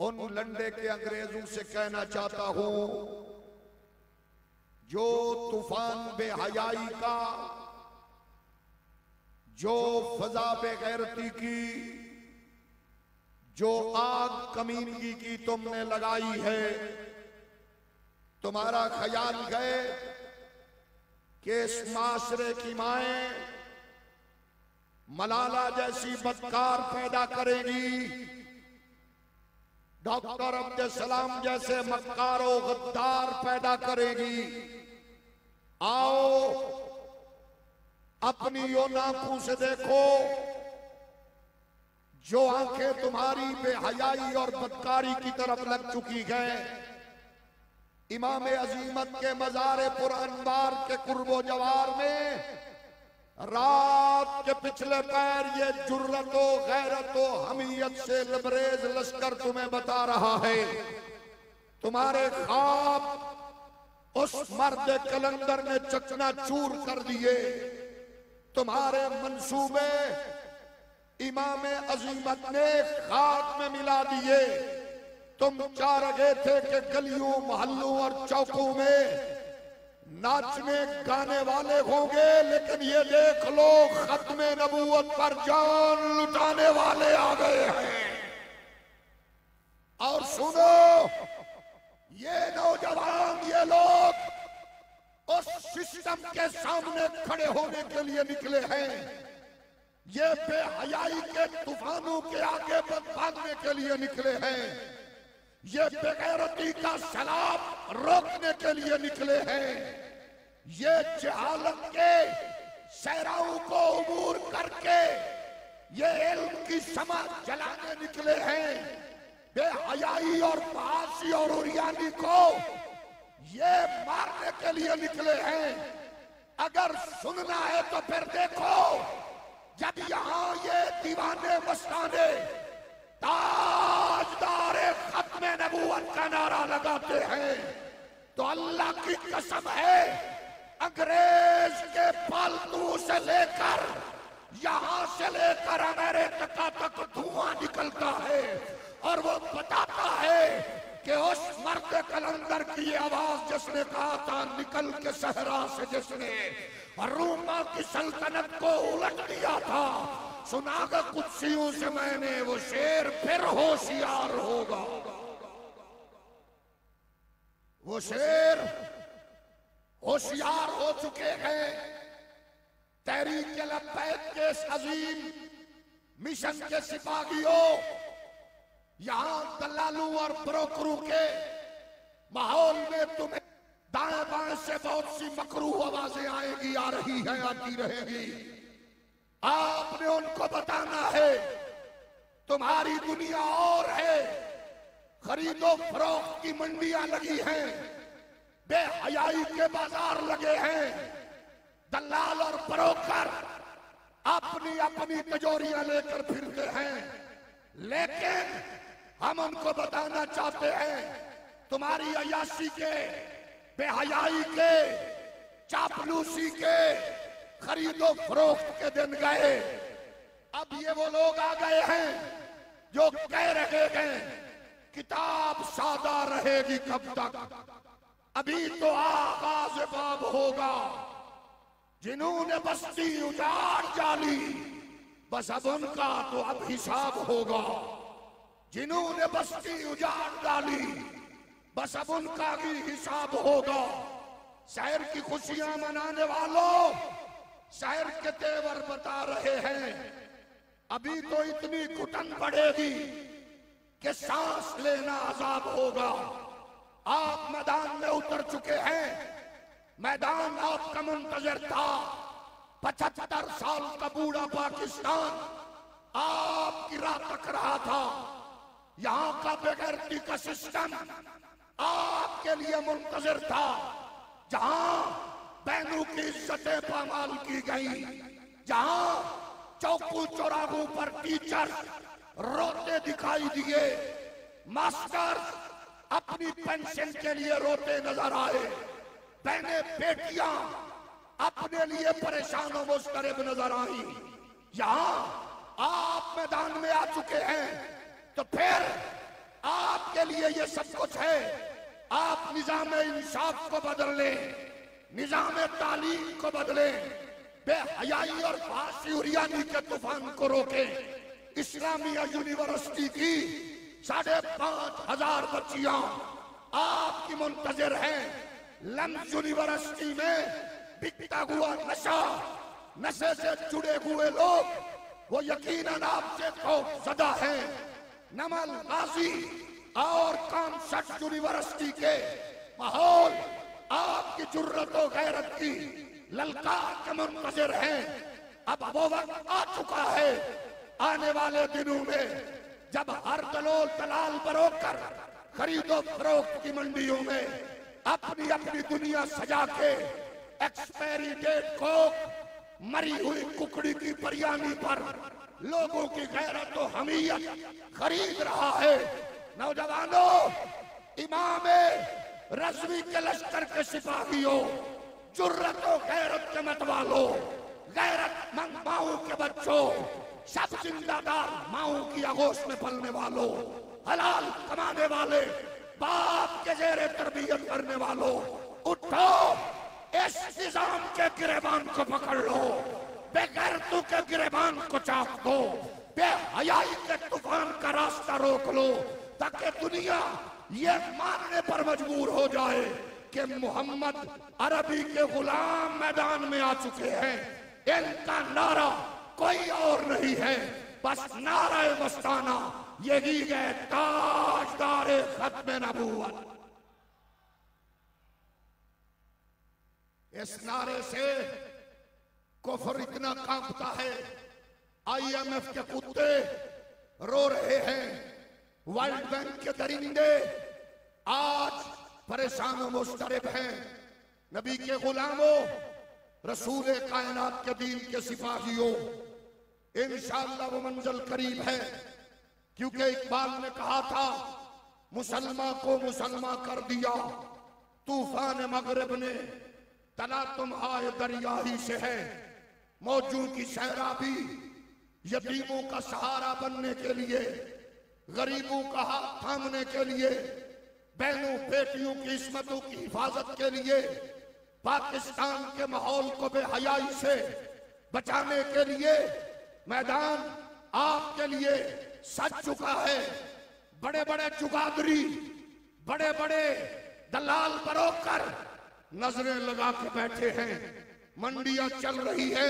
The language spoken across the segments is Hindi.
उन लंडे के अंग्रेजों से कहना चाहता हूं जो तूफान बेहयाई का, जो फजा बेगैरती की, जो आग कमीनगी की तुमने लगाई है, तुम्हारा ख्याल है कि इस माशरे की माएं मलाला जैसी बदकार पैदा करेंगी, डॉक्टर अब्दुल सलाम जैसे मक्कारो गद्दार पैदा करेगी। आओ अपनी यो आंखों से देखो, जो आंखें तुम्हारी बेहयाई और बदकारी की तरफ लग चुकी हैं। इमाम अजीमत के मज़ार पुरअनवार के कुर्बो जवार में रात के पिछले पैर ये जुर्रतो गैरतो हमीयत से लबरेज लश्कर तुम्हें बता रहा है। तुम्हारे ख्वाब उस मर्द कलंदर ने चकनाचूर कर दिए, तुम्हारे मंसूबे इमाम अजीमत ने खाक में मिला दिए। तुम चाह रहे थे कि गलियों मोहल्लों और चौकों में नाचने गाने वाले होंगे, लेकिन ये देख लो खत्मे नबूवत पर जान लुटाने वाले आ गए हैं। और सुनो, ये नौजवान, ये लोग उस सिस्टम के सामने खड़े होने के लिए निकले हैं। ये बेहयाई के तूफानों के आगे भागने के लिए निकले हैं। ये बेगैरती का सैलाब रोकने के लिए निकले हैं। ये जहालत के सहराओं को उबूर करके ये इल्म की समाज जलाने निकले हैं। बेहयाई और बहासी और उरियानी को ये मारने के लिए निकले हैं। अगर सुनना है तो फिर देखो, जब यहाँ ये दीवाने मस्ताने ताजदारे खत्मे नबूवत का नारा लगाते हैं, तो अल्लाह की कसम है, अंग्रेज के पालतू से लेकर यहाँ से लेकर अमेरिका तक धुआं निकलता है। और वो बताता है कि उस मर्द कलंदर की आवाज जिसने कहा था निकल के सहरा से, जिसने रोमा की सल्तनत को उलट दिया था, सुनागा कुत्सियों से मैंने, वो शेर फिर होशियार होगा। वो शेर होशियार हो चुके हैं। तहरीक लब्बैक के इस अजीम मिशन के सिपाहियों, यहां दलालों और ब्रोकरों के माहौल में तुम्हें दाएं बाएं से बहुत सी मकरूह आवाजें आएगी, आ रही हैं, आती रहेगी। आपने उनको बताना है तुम्हारी दुनिया और है, खरीदो फरोख्त की मंडियां लगी हैं, बेहयाई के बाजार लगे हैं, दलाल और ब्रोकर अपनी अपनी तिजोरियां लेकर फिरते हैं। लेकिन हम उनको बताना चाहते हैं तुम्हारी अय्याशी के, बेहयाई के, चापलूसी के, खरीदो फरोख्त के दिन गए। अब ये वो लोग आ गए हैं जो कह रहे हैं किताब सादा रहेगी कब तक, अभी तो आगाज बाब होगा। जिन्होंने बस्ती उजाड़ डाली, बस अब उनका तो अब हिसाब होगा। जिन्होंने बस्ती उजाड़ डाली, बस अब उनका भी हिसाब होगा। शहर की खुशियां मनाने वालों, शहर के तेवर बता रहे हैं, अभी तो इतनी घुटन पड़ेगी कि सांस लेना अजाब होगा। आप मैदान में उतर चुके हैं, मैदान आपका मुंतजर था। 75 साल का बूढ़ा पाकिस्तान आपकी राह तक रहा था। यहाँ का बेगैरती का सिस्टम आपके लिए मुंतजर था। जहां बहनों की इज्जतें पामाल की गई, जहां चौकों चौराहों पर टीचर रोते दिखाई दिए, मास्टर अपनी पेंशन के लिए रोते नजर आए, बहनें बेटियां अपने लिए परेशान और मुस्तरब नजर आई। यहां आप मैदान में आ चुके हैं, तो फिर आप लिए ये सब कुछ है। आप निजाम इंसाफ को बदल लें, निजाम तालीम को बदलें, बेहयाई और फासियोरियानी के तूफान को रोकें। इस्लामिया यूनिवर्सिटी की 5,500 बच्चियां आपकी मुंतजिर हैं। लम्स यूनिवर्सिटी में बिकता हुआ नशा, नशे से जुड़े हुए लोग वो यकीनन आपसे खौफज़दा हैं। नमल गाजी और कॉमर्स यूनिवर्सिटी के माहौल आपकी जुर्रत और गैरत की ललकार के मुंतजिर हैं। अब वो वक्त आ चुका है, आने वाले दिनों में जब हर दलोल दलाल बरोकर खरीदो फरोख्त की मंडियों में अपनी अपनी दुनिया सजा के एक्सपायरी डेट को मरी हुई कुकड़ी की बिरयानी पर लोगों की गैरत और हमीयत खरीद रहा है। नौजवानों, इमाम रज़वी के लश्कर के सिपाहियों, जुर्रत और गैरत के मतवालों, गैरतमंद माओ के बच्चों, सब जिंदादार माओ की आगोश में पलने वालों, हलाल कमाने वाले, बाप के जेरे तरबियत करने वालों, उठो, इस निजाम के गिरेबान को पकड़ लो, बेगैरतों के गिरेबान को चाक दो, बेहयाई के तूफान का रास्ता रोक लो, ताकि दुनिया ये मानने पर मजबूर हो जाए कि मोहम्मद अरबी के गुलाम मैदान में आ चुके हैं। इनका नारा कोई और नहीं है, बस नारा मस्ताना, यही है ताजदार खत्म नबूवत। इस नारे से कुफ्र इतना कांपता है, IMF के कुत्ते रो रहे हैं, वर्ल्ड बैंक के दरिंदे आज परेशान और मुस्तरब हैं। नबी के गुलामों, रसूल कायनात के दीन के सिपाहियों, इंशाअल्लाह वो मंजिल करीब है। क्योंकि इकबाल ने कहा था, मुसलमान को मुसलमान कर दिया तूफान मगरिब ने, तना तुम आए दरिया ही से है। मौजू की सैराबी यतीमों का सहारा बनने के लिए, गरीबों का हाथ थामने के लिए, बहनों बेटियों की इस्मतों की हिफाजत के लिए, पाकिस्तान के माहौल को बेहयाई से बचाने के लिए मैदान आपके लिए सज चुका है। बड़े बड़े जुगादरी, बड़े बड़े दलाल बरोकर नजरें लगा के बैठे हैं। मंडियां चल रही है,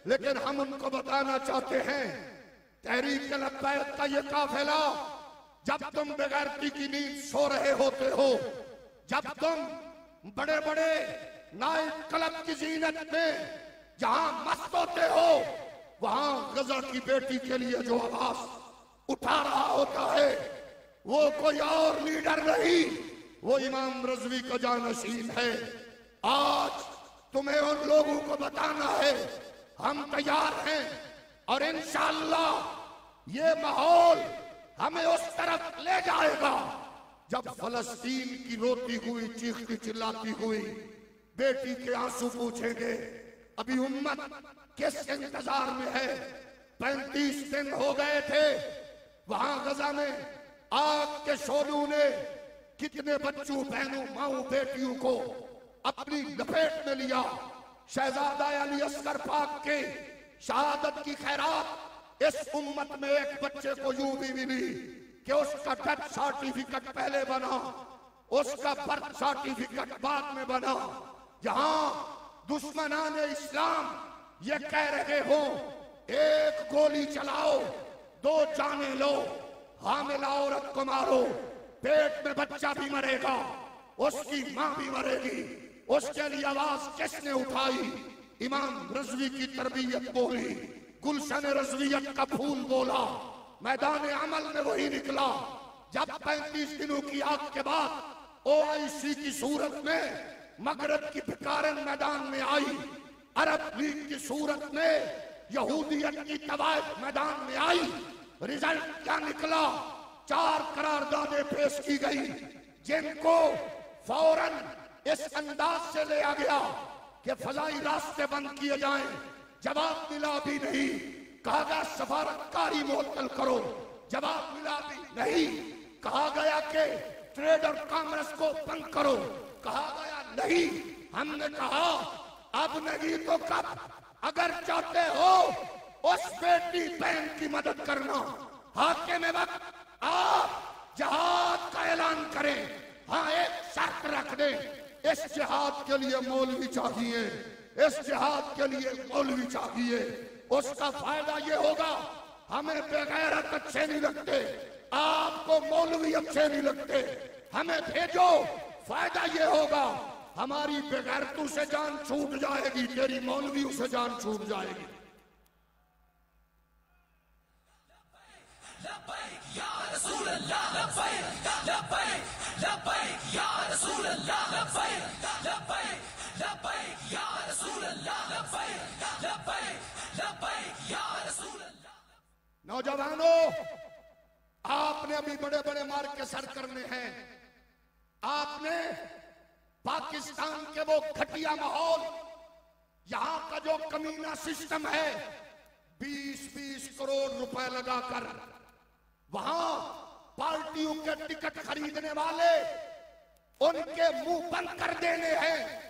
लेकिन हम उनको बताना चाहते हैं, तहरीक लब्बैक का ये काफिला जब तुम बेगैरती की नींद सो रहे होते हो, जब तुम बड़े बड़े नाइट क्लब की जीनत में जहां मस्त होते हो, वहां गजा की बेटी के लिए जो आवाज उठा रहा होता है, वो कोई और लीडर नहीं, वो इमाम रज़वी का जानशीन है। आज तुम्हें उन लोगों को बताना है, हम तैयार हैं और इंशाअल्लाह ये माहौल हमें उस तरफ ले जाएगा जब फलस्तीन की रोती हुई, चीखती चिल्लाती हुई बेटी के आंसू पूछेंगे, अभी उम्मत किस इंतजार में है। 35 दिन हो गए थे, वहां गजा में आग के शोलों ने कितने बच्चों, बहनों, माओ, बेटियों को अपनी लपेट में लिया। शहजादा अली असगर पाक के शहादत की खैरात इस उम्मत में एक बच्चे को यूं भी मिली कि उसका डेथ सर्टिफिकेट पहले बना, उसका बर्थ सर्टिफिकेट बाद में बना। जहां दुश्मनान इस्लाम ये कह रहे हो, एक गोली चलाओ, 2 जाने लो, हामिला औरत को मारो, पेट में बच्चा भी मरेगा, उसकी मां भी मरेगी, उसके लिए आवाज किसने उठाई? इमाम रज़वी की तरबियत बोली, गुलशन रज़वियत का फूल बोला, मैदान अमल में वही निकला। जब 35 दिनों की आग के बाद OIC की सूरत में मगरब की भिकारन मैदान में आई, अरब लीग की सूरत में यहूदियत की तवायफ मैदान में आई, रिजल्ट क्या निकला? 4 करारदादें पेश की गई, जिनको फौरन इस अंदाज से लिया गया कि फजाई रास्ते बंद किए जाएं। जवाब मिला भी नहीं। कहा गया सफारतकारी मुअत्तल करो, जवाब मिला भी नहीं। कहा गया कि ट्रेड और कॉमर्स को बंद करो। कहा गया नहीं, हमने कहा अब नहीं तो कब। अगर चाहते हो उस बेटी बहन की मदद करना, हाके में वक्त आप जिहाद का ऐलान करें। हाँ, एक शर्त रख दे, इस जिहाद के लिए मौलवी चाहिए, इस जिहाद के लिए मौलवी चाहिए। उसका फायदा ये होगा, हमें बेगैरत अच्छे नहीं लगते, आपको मौलवी अच्छे नहीं लगते, हमें भेजो। फायदा ये होगा, हमारी बेगैरतों से जान छूट जाएगी, तेरी मौलवियों से जान छूट जाएगी। नौजवानों, आपने अभी बड़े बड़े मार्ग के सर करने हैं। आपने पाकिस्तान के वो घटिया माहौल, यहां का जो कमीना सिस्टम है, 20-20 करोड़ रुपए लगाकर वहां पार्टियों के टिकट खरीदने वाले, उनके मुंह बंद कर देने हैं।